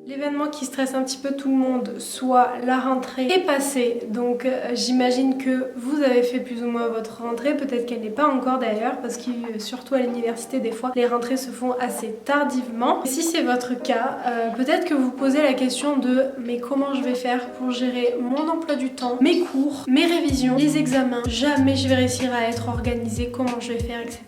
L'événement qui stresse un petit peu tout le monde, soit la rentrée, est passé. Donc j'imagine que vous avez fait plus ou moins votre rentrée. Peut-être qu'elle n'est pas encore d'ailleurs, parce que surtout à l'université, des fois, les rentrées se font assez tardivement. Et si c'est votre cas, peut-être que vous posez la question de mais comment je vais faire pour gérer mon emploi du temps, mes cours, mes révisions, les examens. Jamais je vais réussir à être organisée, comment je vais faire, etc.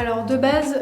Alors de base,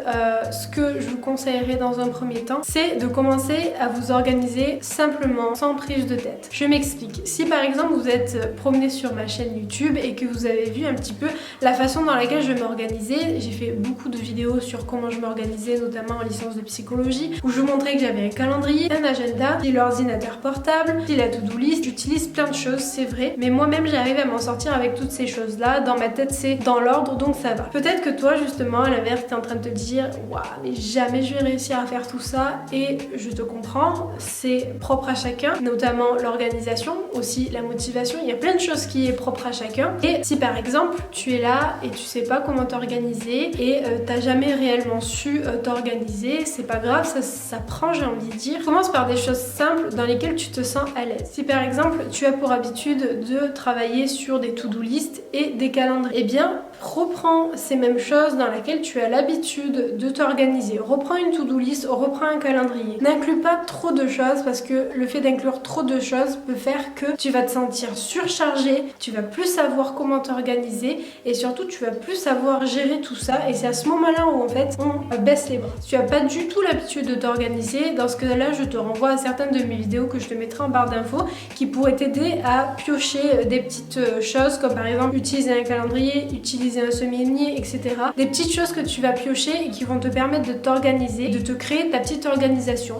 ce que je vous conseillerais dans un premier temps, c'est de commencer à vous organiser simplement, sans prise de tête. Je m'explique. Si par exemple vous êtes promené sur ma chaîne YouTube et que vous avez vu un petit peu la façon dans laquelle je vais m'organiser, j'ai fait beaucoup de vidéos sur comment je m'organisais, notamment en licence de psychologie, où je vous montrais que j'avais un calendrier, un agenda, j'ai l'ordinateur portable, j'ai la to-do list, j'utilise plein de choses, c'est vrai, mais moi-même j'arrive à m'en sortir avec toutes ces choses-là. Dans ma tête c'est dans l'ordre, donc ça va. Peut-être que toi justement, à l'inverse, t'es en train de te dire waouh, mais jamais je vais réussir à faire tout ça, et je te comprends, c'est propre à chacun, notamment l'organisation, aussi la motivation, il y a plein de choses qui est propre à chacun. Et si par exemple tu es là et tu sais pas comment t'organiser et t'as jamais réellement su t'organiser, c'est pas grave, ça prend, j'ai envie de dire. Commence par des choses simples dans lesquelles tu te sens à l'aise. Si par exemple tu as pour habitude de travailler sur des to-do list et des calendriers, eh bien reprends ces mêmes choses dans lesquelles tu as l'habitude de t'organiser. Reprends une to-do list, reprends un calendrier. N'inclus pas trop de choses, parce que le fait d'inclure trop de choses peut faire que tu vas te sentir surchargé, tu vas plus savoir comment t'organiser et surtout tu vas plus savoir gérer tout ça, et c'est à ce moment-là où en fait on baisse les bras. Si tu n'as pas du tout l'habitude de t'organiser, dans ce cas-là je te renvoie à certaines de mes vidéos que je te mettrai en barre d'infos qui pourraient t'aider à piocher des petites choses, comme par exemple utiliser un calendrier, utiliser un semi-lié, etc. Des petites choses que tu vas piocher et qui vont te permettre de t'organiser, de te créer ta petite organisation.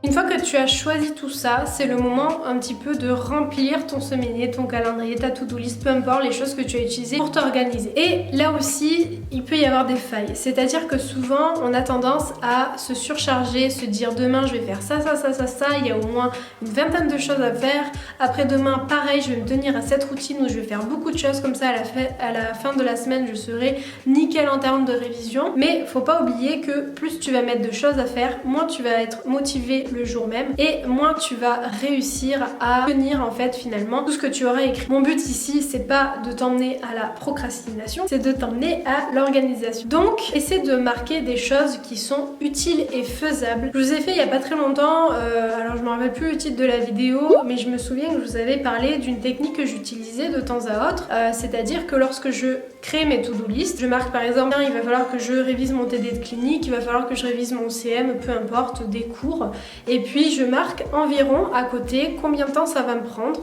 Une fois que tu as choisi tout ça, c'est le moment un petit peu de remplir ton semainier, ton calendrier, ta to-do list, peu importe les choses que tu as utilisées pour t'organiser. Et là aussi, il peut y avoir des failles. C'est-à-dire que souvent, on a tendance à se surcharger, se dire demain je vais faire ça, il y a au moins une vingtaine de choses à faire. Après-demain, pareil, je vais me tenir à cette routine où je vais faire beaucoup de choses, comme ça à la fin de la semaine, je serai nickel en termes de révision. Mais faut pas oublier que plus tu vas mettre de choses à faire, moins tu vas être motivé le jour même et moins tu vas réussir à tenir en fait finalement tout ce que tu auras écrit. Mon but ici c'est pas de t'emmener à la procrastination, c'est de t'emmener à l'organisation. Donc essaie de marquer des choses qui sont utiles et faisables. Je vous ai fait il y a pas très longtemps, alors je me rappelle plus le titre de la vidéo, mais je me souviens que je vous avais parlé d'une technique que j'utilisais de temps à autre, c'est-à-dire que lorsque je crée mes to-do list, je marque par exemple il va falloir que je révise mon TD de clinique, il va falloir que je révise mon CM, peu importe, des cours. Et puis je marque environ à côté combien de temps ça va me prendre.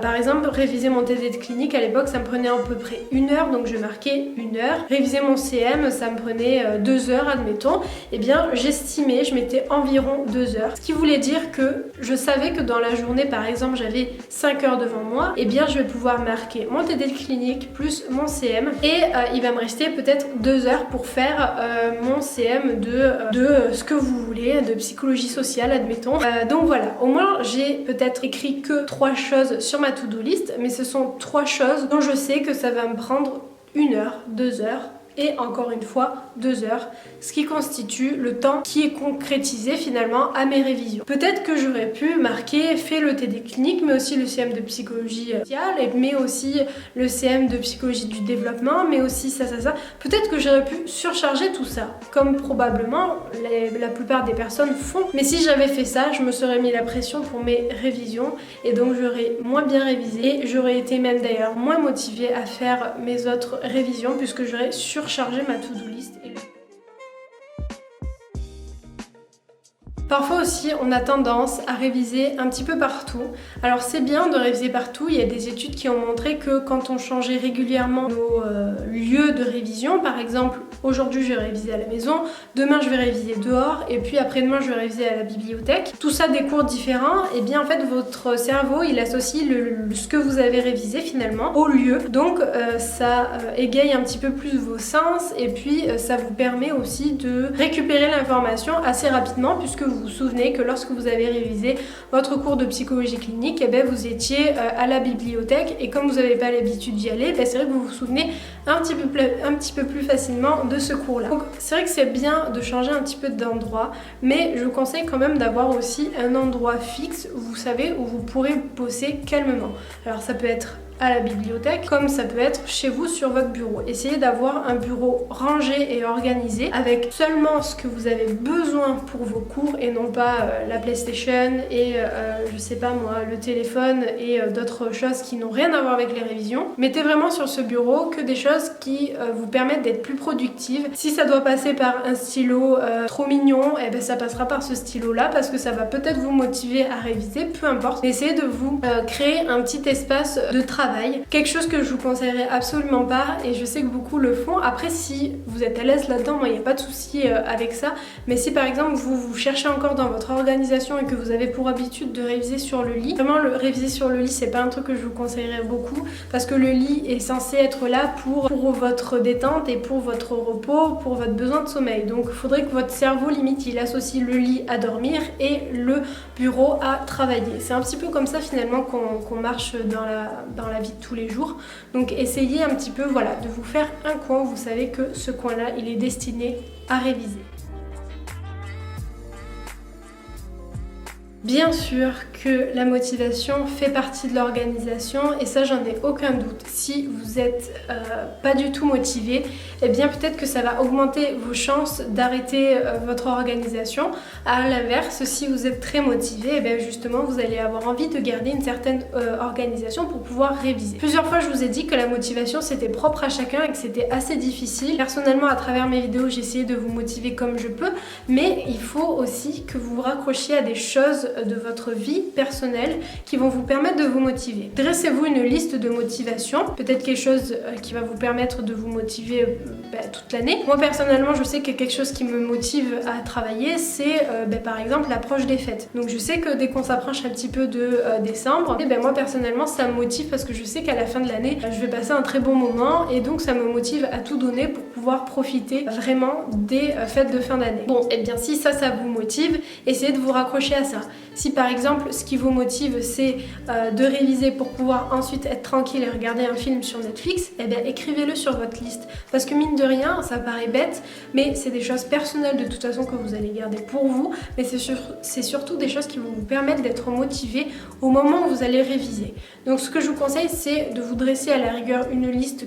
Par exemple, réviser mon TD de clinique à l'époque ça me prenait à peu près 1 heure, donc je marquais 1 heure. Réviser mon CM ça me prenait 2 heures admettons. Et bien j'estimais, je mettais environ 2 heures. Ce qui voulait dire que je savais que dans la journée par exemple j'avais 5 heures devant moi. Et bien je vais pouvoir marquer mon TD de clinique plus mon CM. Et il va me rester peut-être 2 heures pour faire mon CM de ce que vous voulez, de psychologie sociale admettons. Donc voilà, au moins j'ai peut-être écrit que 3 choses sur ma to-do list, mais ce sont 3 choses dont je sais que ça va me prendre 1 heure, 2 heures et encore une fois 2 heures, ce qui constitue le temps qui est concrétisé finalement à mes révisions. Peut-être que j'aurais pu marquer fait le TD clinique, mais aussi le CM de psychologie sociale, mais aussi le CM de psychologie du développement, mais aussi ça. Peut-être que j'aurais pu surcharger tout ça, comme probablement la plupart des personnes font. Mais si j'avais fait ça, je me serais mis la pression pour mes révisions et donc j'aurais moins bien révisé et j'aurais été même d'ailleurs moins motivée à faire mes autres révisions puisque j'aurais surchargé ma to-do list. Parfois aussi, on a tendance à réviser un petit peu partout. Alors c'est bien de réviser partout, il y a des études qui ont montré que quand on changeait régulièrement nos lieux de révision, par exemple, aujourd'hui je vais réviser à la maison, demain je vais réviser dehors, et puis après-demain je vais réviser à la bibliothèque, tout ça des cours différents, et bien en fait votre cerveau il associe ce que vous avez révisé finalement au lieu. Donc ça égaye un petit peu plus vos sens, et puis ça vous permet aussi de récupérer l'information assez rapidement puisque vous vous vous souvenez que lorsque vous avez révisé votre cours de psychologie clinique, eh bien, vous étiez à la bibliothèque et comme vous n'avez pas l'habitude d'y aller, c'est vrai que vous vous souvenez un petit peu plus facilement de ce cours-là. Donc c'est vrai que c'est bien de changer un petit peu d'endroit, mais je vous conseille quand même d'avoir aussi un endroit fixe, vous savez, où vous pourrez bosser calmement. Alors ça peut être à la bibliothèque, comme ça peut être chez vous sur votre bureau. Essayez d'avoir un bureau rangé et organisé avec seulement ce que vous avez besoin pour vos cours et non pas la PlayStation et je sais pas moi, le téléphone et d'autres choses qui n'ont rien à voir avec les révisions. Mettez vraiment sur ce bureau que des choses qui vous permettent d'être plus productive. Si ça doit passer par un stylo trop mignon, eh ben ça passera par ce stylo là parce que ça va peut-être vous motiver à réviser, peu importe. Essayez de vous créer un petit espace de travail. Quelque chose que je vous conseillerais absolument pas et je sais que beaucoup le font. Après si vous êtes à l'aise là-dedans, moi il n'y a pas de souci avec ça, mais si par exemple vous cherchez encore dans votre organisation et que vous avez pour habitude de réviser sur le lit, vraiment le réviser sur le lit c'est pas un truc que je vous conseillerais beaucoup parce que le lit est censé être là pour votre détente et pour votre repos, pour votre besoin de sommeil. Donc il faudrait que votre cerveau limite il associe le lit à dormir et le bureau à travailler. C'est un petit peu comme ça finalement qu'on marche dans la vie de tous les jours. Donc essayez un petit peu voilà, de vous faire un coin où vous savez que ce coin-là, il est destiné à réviser. Bien sûr que la motivation fait partie de l'organisation et ça j'en ai aucun doute. Si vous n'êtes pas du tout motivé, eh bien peut-être que ça va augmenter vos chances d'arrêter votre organisation. À l'inverse, si vous êtes très motivé, eh bien justement vous allez avoir envie de garder une certaine organisation pour pouvoir réviser. Plusieurs fois je vous ai dit que la motivation c'était propre à chacun et que c'était assez difficile. Personnellement à travers mes vidéos j'ai essayé de vous motiver comme je peux, mais il faut aussi que vous vous raccrochiez à des choses de votre vie personnelle qui vont vous permettre de vous motiver. Dressez-vous une liste de motivation, peut-être quelque chose qui va vous permettre de vous motiver toute l'année. Moi personnellement je sais que quelque chose qui me motive à travailler c'est par exemple l'approche des fêtes. Donc je sais que dès qu'on s'approche un petit peu de décembre, et moi personnellement ça me motive parce que je sais qu'à la fin de l'année je vais passer un très bon moment et donc ça me motive à tout donner pour pouvoir profiter vraiment des fêtes de fin d'année. Bon et bien si ça vous motive, essayez de vous raccrocher à ça. Si par exemple ce qui vous motive c'est de réviser pour pouvoir ensuite être tranquille et regarder un film sur Netflix, eh bien écrivez-le sur votre liste. Parce que mine de rien, ça paraît bête, mais c'est des choses personnelles de toute façon que vous allez garder pour vous, mais c'est surtout des choses qui vont vous permettre d'être motivé au moment où vous allez réviser. Donc ce que je vous conseille c'est de vous dresser à la rigueur une liste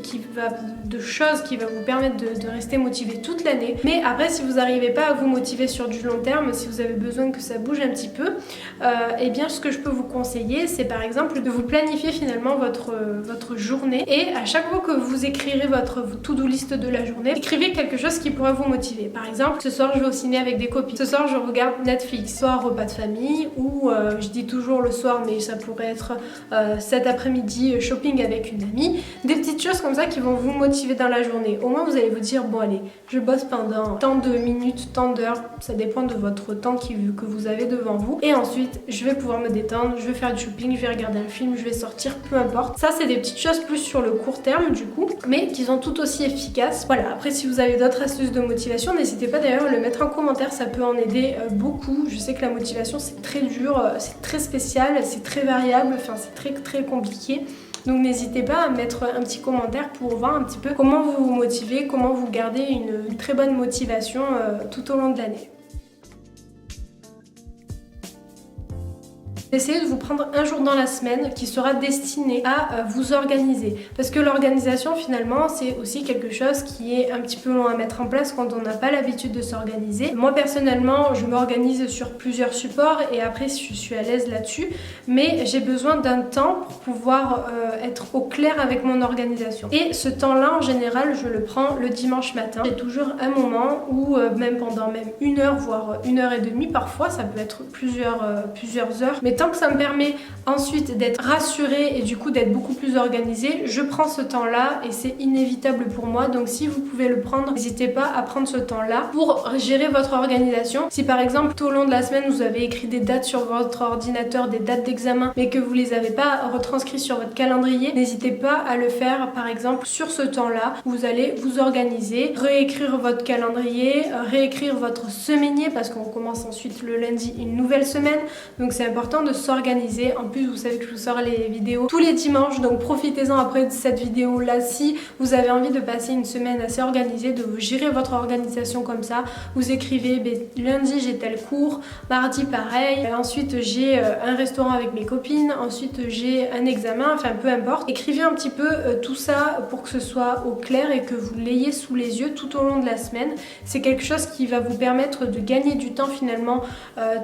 de choses qui va vous permettre de rester motivé toute l'année. Mais après si vous n'arrivez pas à vous motiver sur du long terme, si vous avez besoin que ça bouge un petit peu, eh bien ce que je peux vous conseiller c'est par exemple de vous planifier finalement votre journée et à chaque fois que vous écrirez votre to-do list de la journée, écrivez quelque chose qui pourrait vous motiver. Par exemple, ce soir je vais au ciné avec des copines, ce soir je regarde Netflix, soit repas de famille ou je dis toujours le soir mais ça pourrait être cet après-midi shopping avec une amie, des petites choses comme ça qui vont vous motiver dans la journée. Au moins vous allez vous dire bon allez, je bosse pendant tant de minutes, tant d'heures, ça dépend de votre temps que vous avez devant vous et ensuite je vais pouvoir me détendre, je vais faire du shopping, je vais regarder un film, je vais sortir, peu importe. Ça c'est des petites choses plus sur le court terme du coup, mais qui sont tout aussi efficaces. Voilà, après si vous avez d'autres astuces de motivation, n'hésitez pas d'ailleurs à le mettre en commentaire, ça peut en aider beaucoup. Je sais que la motivation c'est très dur, c'est très spécial, c'est très variable, enfin c'est très compliqué. Donc n'hésitez pas à mettre un petit commentaire pour voir un petit peu comment vous vous motivez, comment vous gardez une très bonne motivation tout au long de l'année. Essayez de vous prendre un jour dans la semaine qui sera destiné à vous organiser. Parce que l'organisation finalement c'est aussi quelque chose qui est un petit peu long à mettre en place quand on n'a pas l'habitude de s'organiser. Moi personnellement je m'organise sur plusieurs supports et après je suis à l'aise là-dessus. Mais j'ai besoin d'un temps pour pouvoir être au clair avec mon organisation. Et ce temps-là en général je le prends le dimanche matin. J'ai toujours un moment où même pendant une heure voire 1h30 parfois, ça peut être plusieurs heures. Mais tant que ça me permet ensuite d'être rassurée et du coup d'être beaucoup plus organisée, je prends ce temps-là et c'est inévitable pour moi. Donc si vous pouvez le prendre, n'hésitez pas à prendre ce temps-là pour gérer votre organisation. Si par exemple tout au long de la semaine vous avez écrit des dates sur votre ordinateur, des dates d'examen, mais que vous les avez pas retranscrites sur votre calendrier, n'hésitez pas à le faire par exemple sur ce temps-là. Vous allez vous organiser, réécrire votre calendrier, réécrire votre semainier parce qu'on commence ensuite le lundi une nouvelle semaine. Donc c'est important de s'organiser. En plus vous savez que je vous sors les vidéos tous les dimanches, donc profitez-en après de cette vidéo là si vous avez envie de passer une semaine assez organisée, de vous gérer votre organisation comme ça. Vous écrivez lundi j'ai tel cours, mardi pareil, ensuite j'ai un restaurant avec mes copines, ensuite j'ai un examen, enfin peu importe. Écrivez un petit peu tout ça pour que ce soit au clair et que vous l'ayez sous les yeux tout au long de la semaine. C'est quelque chose qui va vous permettre de gagner du temps finalement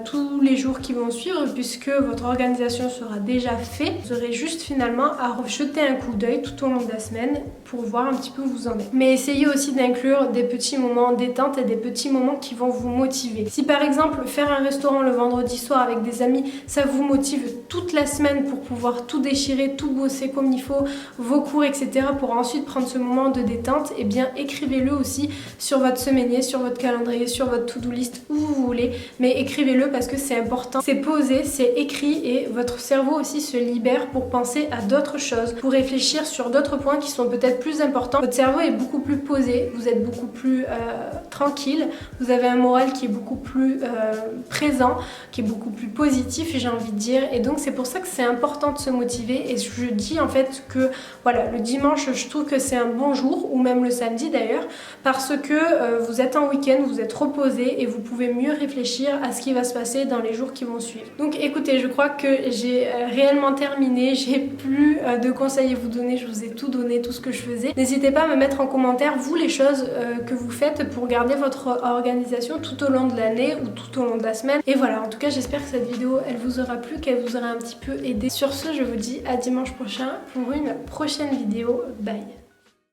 tous les jours qui vont suivre, puisque votre organisation sera déjà faite. Vous aurez juste finalement à jeter un coup d'œil tout au long de la semaine pour voir un petit peu où vous en êtes. Mais essayez aussi d'inclure des petits moments détente et des petits moments qui vont vous motiver. Si par exemple faire un restaurant le vendredi soir avec des amis, ça vous motive toute la semaine pour pouvoir tout déchirer, tout bosser comme il faut, vos cours, etc. pour ensuite prendre ce moment de détente, et bien écrivez-le aussi sur votre semainier, sur votre calendrier, sur votre to-do list, où vous voulez, mais écrivez-le parce que c'est important. C'est posé, c'est écrit et votre cerveau aussi se libère pour penser à d'autres choses, pour réfléchir sur d'autres points qui sont peut-être plus importants. Votre cerveau est beaucoup plus posé, vous êtes beaucoup plus tranquille, vous avez un moral qui est beaucoup plus présent, qui est beaucoup plus positif, j'ai envie de dire, et donc c'est pour ça que c'est important de se motiver. Et je dis en fait que voilà, le dimanche je trouve que c'est un bon jour, ou même le samedi d'ailleurs, parce que vous êtes en week-end, vous êtes reposé et vous pouvez mieux réfléchir à ce qui va se passer dans les jours qui vont suivre. Donc écoutez, je crois que j'ai réellement terminé, j'ai plus de conseils à vous donner, je vous ai tout donné, tout ce que je faisais. N'hésitez pas à me mettre en commentaire vous les choses que vous faites pour garder votre organisation tout au long de l'année ou tout au long de la semaine. Et voilà, en tout cas j'espère que cette vidéo elle vous aura plu, qu'elle vous aura un petit peu aidé. Sur ce, je vous dis à dimanche prochain pour une prochaine vidéo. Bye.